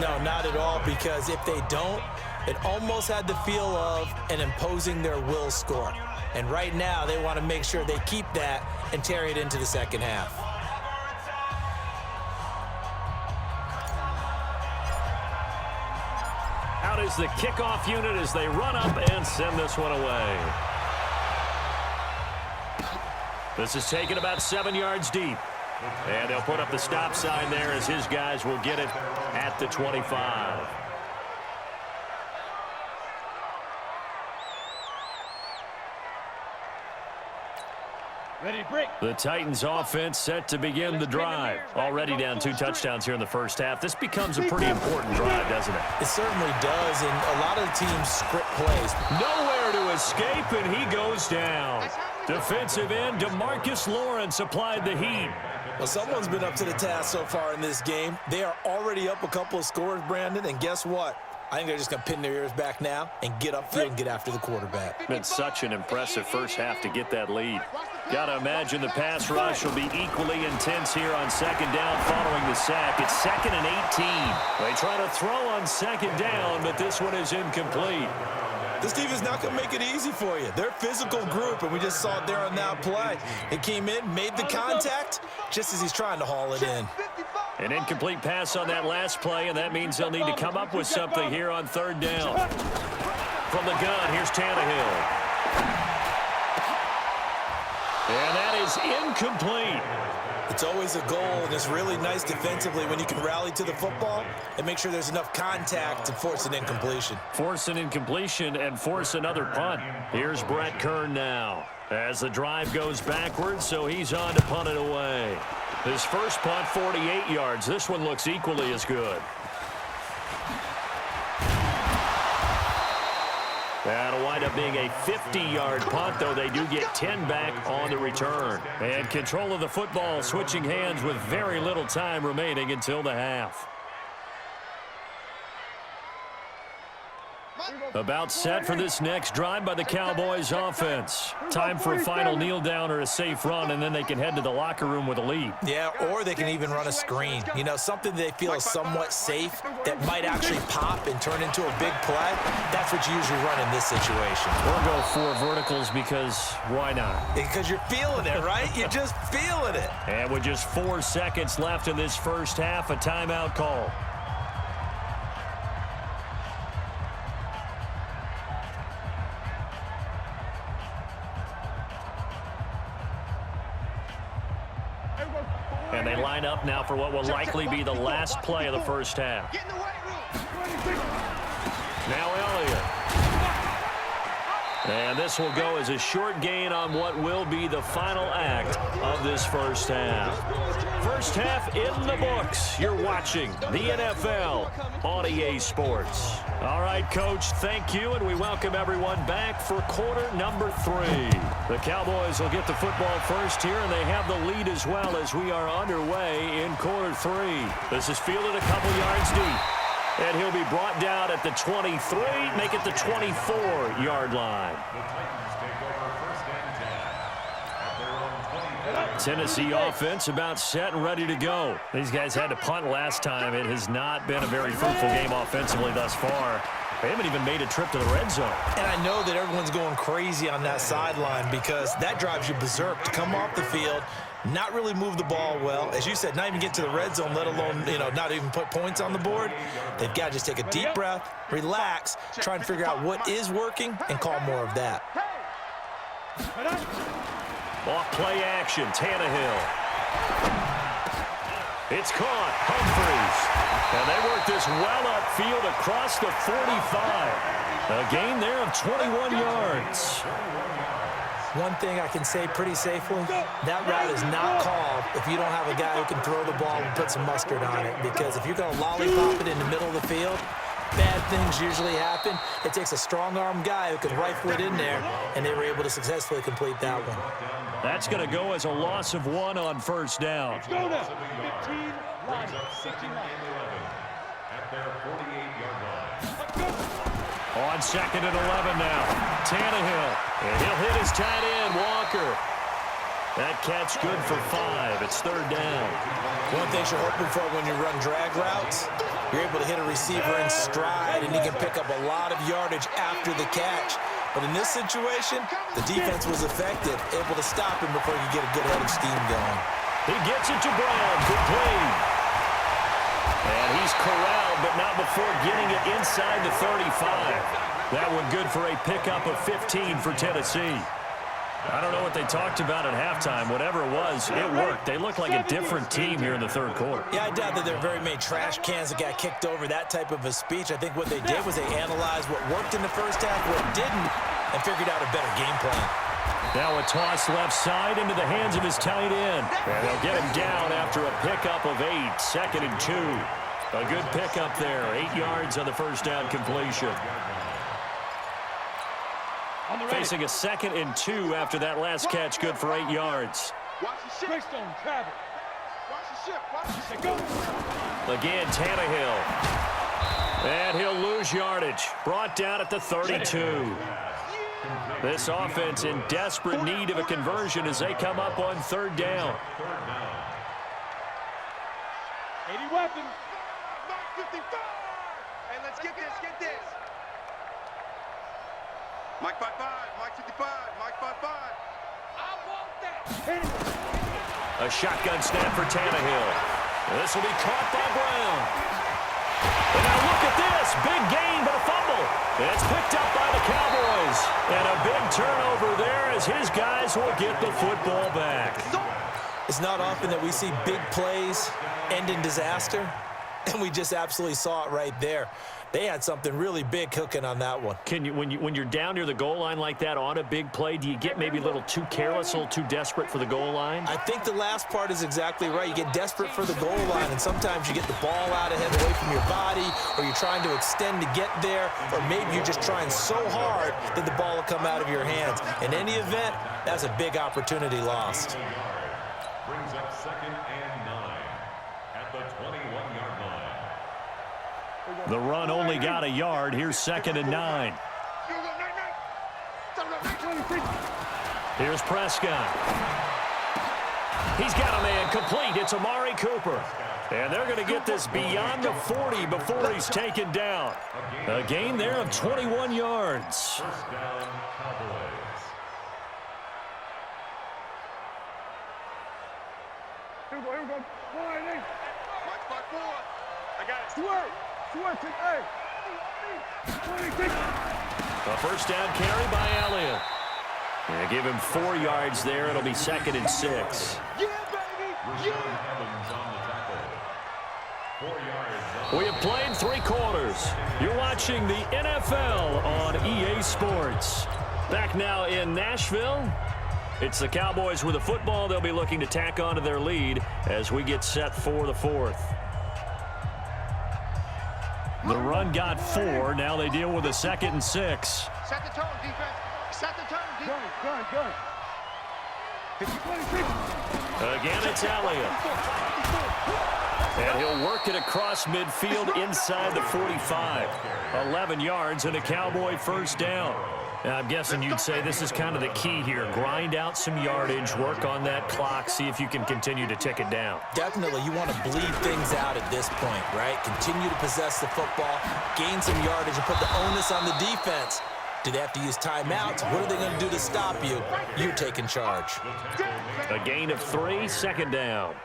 No, not at all, because if they don't, it almost had the feel of an imposing their will score. And right now, they want to make sure they keep that and carry it into the second half. Out is the kickoff unit as they run up and send this one away. This is taken about 7 yards deep. And they'll put up the stop sign there as his guys will get it at the 25. Ready to break. The Titans offense set to begin the drive. Already down 2 touchdowns here in the first half. This becomes a pretty important drive, doesn't it? It certainly does, and a lot of the teams script plays. Nowhere to escape, and he goes down. Defensive end DeMarcus Lawrence applied the heat. Well, someone's been up to the task so far in this game. They are already up a couple of scores, Brandon, and guess what? I think they're just going to pin their ears back now and get upfield and get after the quarterback. Been such an impressive first half to get that lead. Got to imagine the pass rush will be equally intense here on second down following the sack. It's 2nd and 18. They try to throw on second down, but this one is incomplete. This defense is not going to make it easy for you. They're a physical group, and we just saw it there on that play. He came in, made the contact, just as he's trying to haul it in. An incomplete pass on that last play, and that means they'll need to come up with something here on third down. From the gun, here's Tannehill. And that is incomplete. It's always a goal, and it's really nice defensively when you can rally to the football and make sure there's enough contact to force an incompletion. Force an incompletion and force another punt. Here's Brett Kern now as the drive goes backwards, so he's on to punt it away. His first punt, 48 yards. This one looks equally as good. That'll wind up being a 50-yard punt, though they do get 10 back on the return. And control of the football switching hands with very little time remaining until the half. About set for this next drive by the Cowboys offense. Time for a final kneel down or a safe run, and then they can head to the locker room with a lead. Yeah, or they can even run a screen. You know, something they feel is somewhat safe that might actually pop and turn into a big play. That's what you usually run in this situation. We'll go 4 verticals because why not? Because you're feeling it, right? You're just feeling it. And with just 4 seconds left in this first half, a timeout call. And they line up now for what will likely be the last play of the first half. Now Elliott. And this will go as a short gain on what will be the final act of this first half. First half in the books. You're watching the NFL on EA Sports. All right, Coach, thank you, and we welcome everyone back for quarter number 3. The Cowboys will get the football first here, and they have the lead as well as we are underway in quarter 3. This is fielded a couple yards deep. And he'll be brought down at the 23, make it the 24-yard line. Tennessee offense about set and ready to go. These guys had to punt last time. It has not been a very fruitful game offensively thus far. They haven't even made a trip to the red zone. And I know that everyone's going crazy on that sideline because that drives you berserk to come off the field, not really move the ball well. As you said, not even get to the red zone, let alone, not even put points on the board. They've got to just take a deep breath, relax, try and figure out what is working and call more of that. Off play action, Tannehill. It's caught, Humphries. And they work this well upfield across the 45. A gain there of 21 yards. One thing I can say pretty safely, that route is not called if you don't have a guy who can throw the ball and put some mustard on it. Because if you're going to lollipop it in the middle of the field, bad things usually happen. It takes a strong-arm guy who can rifle it in there, and they were able to successfully complete that one. That's going to go as a loss of 1 on first down. Let's go now. 15, line, 69. At their 48-yard line. On 2nd and 11 now. Tannehill. And he'll hit his tight end, Walker. That catch good for 5. It's third down. One thing you're hoping for when you run drag routes, you're able to hit a receiver in stride, and he can pick up a lot of yardage after the catch. But in this situation, the defense was effective, able to stop him before he could get a good head of steam going. He gets it to Brown. Good play. And he's corralled, but not before getting it inside the 35. That one good for a pickup of 15 for Tennessee. I don't know what they talked about at halftime. Whatever it was, it worked. They look like a different team here in the third quarter. Yeah, I doubt that there are very many trash cans that got kicked over, that type of a speech. I think what they did was they analyzed what worked in the first half, what didn't, and figured out a better game plan. Now a toss left side into the hands of his tight end. And they'll get him down after a pickup of 8, 2nd and 2. A good pickup there, 8 yards on the first down completion. Facing a 2nd and 2 after that last catch, good for 8 yards. Again, Tannehill. And he'll lose yardage. Brought down at the 32. This offense in desperate need of a conversion as they come up on third down. 80 weapons. Mike 55. Hey, let's get this, Mike 55, Mike 55, Mike 55. I want that. A shotgun snap for Tannehill. This will be caught by Brown. And now look at this. Big gain, but a fumble. It's picked up by the Cowboys. And a big turnover there as his guys will get the football back. It's not often that we see big plays end in disaster, and we just absolutely saw it right there. They had something really big cooking on that one. Can you, when you're down near the goal line like that on a big play, do you get maybe a little too careless, a little too desperate for the goal line? I think the last part is exactly right. You get desperate for the goal line, and sometimes you get the ball out ahead away from your body, or you're trying to extend to get there, or maybe you're just trying so hard that the ball will come out of your hands. In any event, that's a big opportunity lost. Brings up 2nd and 9 at the 21-yard line. The run only got a yard. Here's 2nd and 9. Here's Prescott. He's got a man complete. It's Amari Cooper. And they're going to get this beyond the 40 before he's taken down. A gain there of 21 yards. First down, Cowboys. Here we go. Mike 54. I got it. Swear. A first down carry by Elliott. Yeah, give him 4 yards there. It'll be 2nd and 6. Yeah, baby. Yeah. Evans on the tackle. 4 yards. We have played 3 quarters. You're watching the NFL on EA Sports. Back now in Nashville. It's the Cowboys with the football. They'll be looking to tack on to their lead as we get set for the 4th. The run got 4. Now they deal with a 2nd and 6. Set the tone, defense. Set the tone, defense. Gun. Again, it's Elliott. And he'll work it across midfield inside the 45. 11 yards and a Cowboy first down. Now, I'm guessing you'd say this is kind of the key here. Grind out some yardage, work on that clock, see if you can continue to tick it down. Definitely, you want to bleed things out at this point, right? Continue to possess the football, gain some yardage, and put the onus on the defense. Do they have to use timeouts? What are they going to do to stop you? You're taking charge. A gain of 3, 2nd down.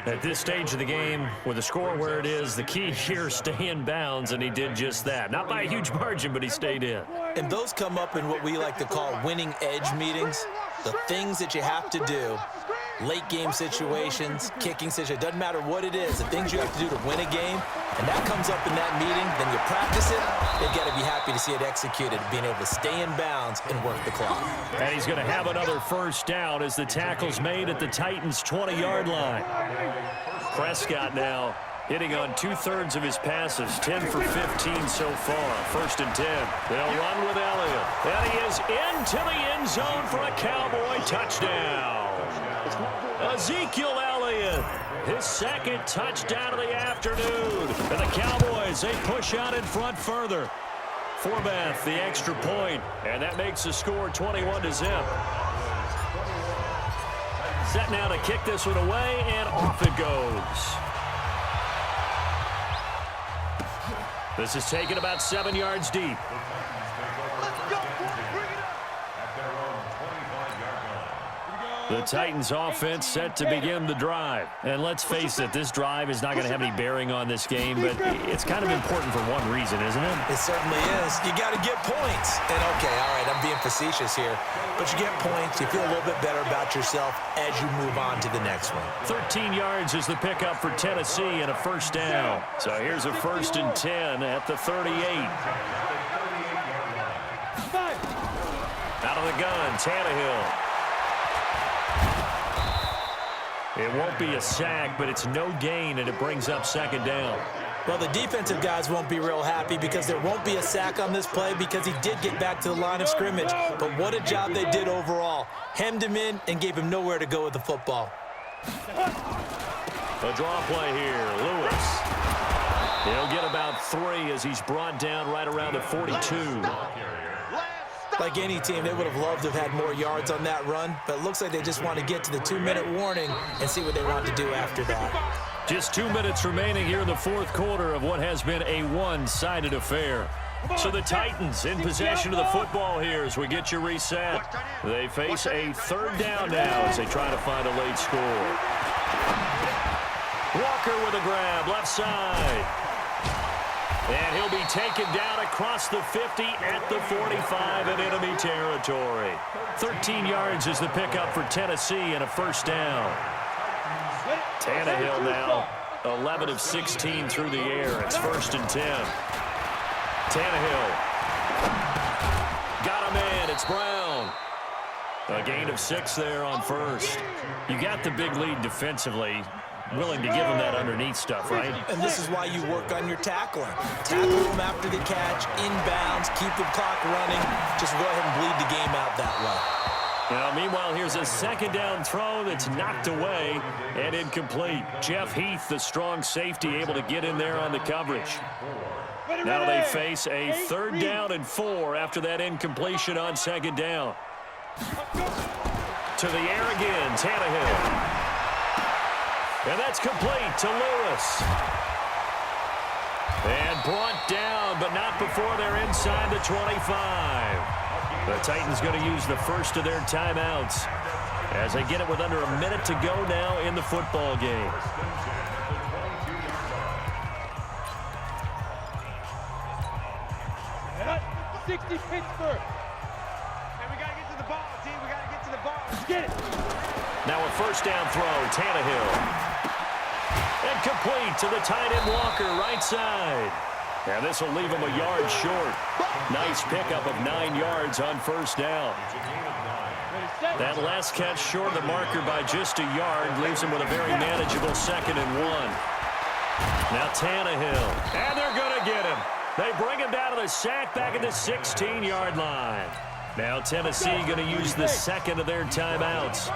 At this stage of the game, with the score where it is, the key here, stay in bounds, and he did just that. Not by a huge margin, but he stayed in. And those come up in what we like to call winning edge meetings. The things that you have to do, late game situations, kicking situations, doesn't matter what it is, the things you have to do to win a game, and that comes up in that meeting, then you practice it, they've got to be happy to see it executed, being able to stay in bounds and work the clock. And he's going to have another first down as the tackle's made at the Titans' 20-yard line. Prescott now hitting on 2/3 of his passes, 10 for 15 so far. 1st and 10. They'll run with Elliott. And he is into the end zone for a Cowboy touchdown. Ezekiel Elliott, his 2nd touchdown of the afternoon. And the Cowboys, they push out in front further. Forbath, the extra point, and that makes the score 21-0. Set now to kick this one away, and off it goes. This is taken about 7 yards deep. The Titans offense set to begin the drive. And let's face it, this drive is not going to have any bearing on this game, but it's kind of important for one reason, isn't it? It certainly is. You got to get points. And okay, all right, I'm being facetious here, but you get points, you feel a little bit better about yourself as you move on to the next one. 13 yards is the pickup for Tennessee and a first down. So here's a 1st and 10 at the 38. Out of the gun, Tannehill. It won't be a sack, but it's no gain, and it brings up 2nd down. Well, the defensive guys won't be real happy because there won't be a sack on this play because he did get back to the line of scrimmage. But what a job they did overall. Hemmed him in and gave him nowhere to go with the football. A draw play here, Lewis. He'll get about 3 as he's brought down right around the 42. Like any team, they would have loved to have had more yards on that run, but it looks like they just want to get to the 2-minute warning and see what they want to do after that. Just 2 minutes remaining here in the 4th quarter of what has been a one-sided affair. So the Titans in possession of the football here as we get you reset. They face a 3rd down now as they try to find a late score. Walker with a grab, left side. And he'll be taken down across the 50 at the 45 in enemy territory. 13 yards is the pickup for Tennessee and a first down. Tannehill now 11 of 16 through the air. It's 1st and 10. Tannehill. Got a man. It's Brown. A gain of 6 there on 1st. You got the big lead defensively. Willing to give him that underneath stuff, right? And this is why you work on your tackling. Tackle him after the catch, inbounds, keep the clock running. Just go ahead and bleed the game out that way. Now, meanwhile, here's a 2nd down throw that's knocked away and incomplete. Jeff Heath, the strong safety, able to get in there on the coverage. Now they face a 3rd down and 4 after that incompletion on 2nd down. To the air again, Tannehill. And that's complete to Lewis. And brought down, but not before they're inside the 25. The Titans going to use the first of their timeouts as they get it with under a minute to go now in the football game. 60 Pittsburgh. And we got to get to the ball, team. We got to get to the ball. Let's get it. Now a 1st down throw, Tannehill. And complete to the tight end Walker, right side. And this will leave him a yard short. Nice pickup of 9 yards on 1st down. That last catch short of the marker by just a yard leaves him with a very manageable 2nd and 1. Now Tannehill. And they're going to get him. They bring him down to the sack back at the 16-yard line. Now Tennessee going to use the 2nd of their timeouts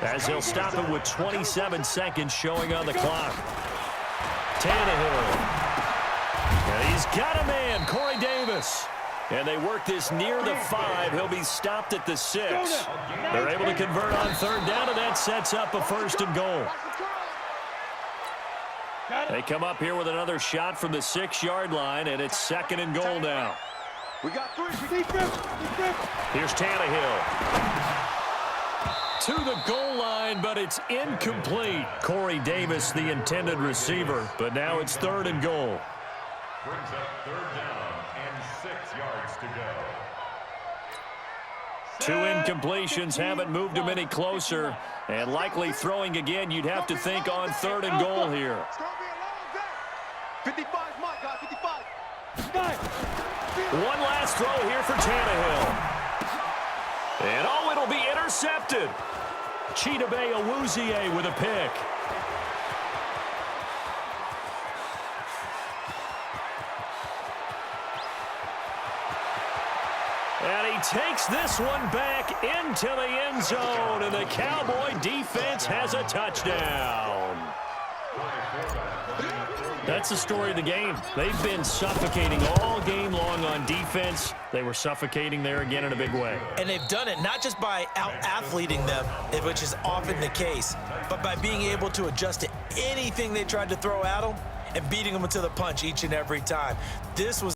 as they'll stop it with 27 seconds showing on the clock. Tannehill. And he's got a man, Corey Davis. And they work this near the 5. He'll be stopped at the 6. They're able to convert on 3rd down, and that sets up a 1st and goal. They come up here with another shot from the 6-yard line, and it's 2nd and goal now. We got 3. Here's Tannehill. To the goal line, but it's incomplete. Corey Davis, the intended receiver, but now it's 3rd and goal. Brings up 3rd down and 6 yards to go. 2 incompletions haven't moved him any closer, and likely throwing again, you'd have to think on 3rd and goal here. It's going to be a long day. 55 is my guy, 55. One last throw here for Tannehill. And oh, it'll be intercepted. Chidobe Awuzie with a pick. And he takes this one back into the end zone, and the Cowboy defense has a touchdown. That's the story of the game. They've been suffocating all game long on defense. They were suffocating there again in a big way. And they've done it not just by out-athleting them, which is often the case, but by being able to adjust to anything they tried to throw at them and beating them to the punch each and every time. This was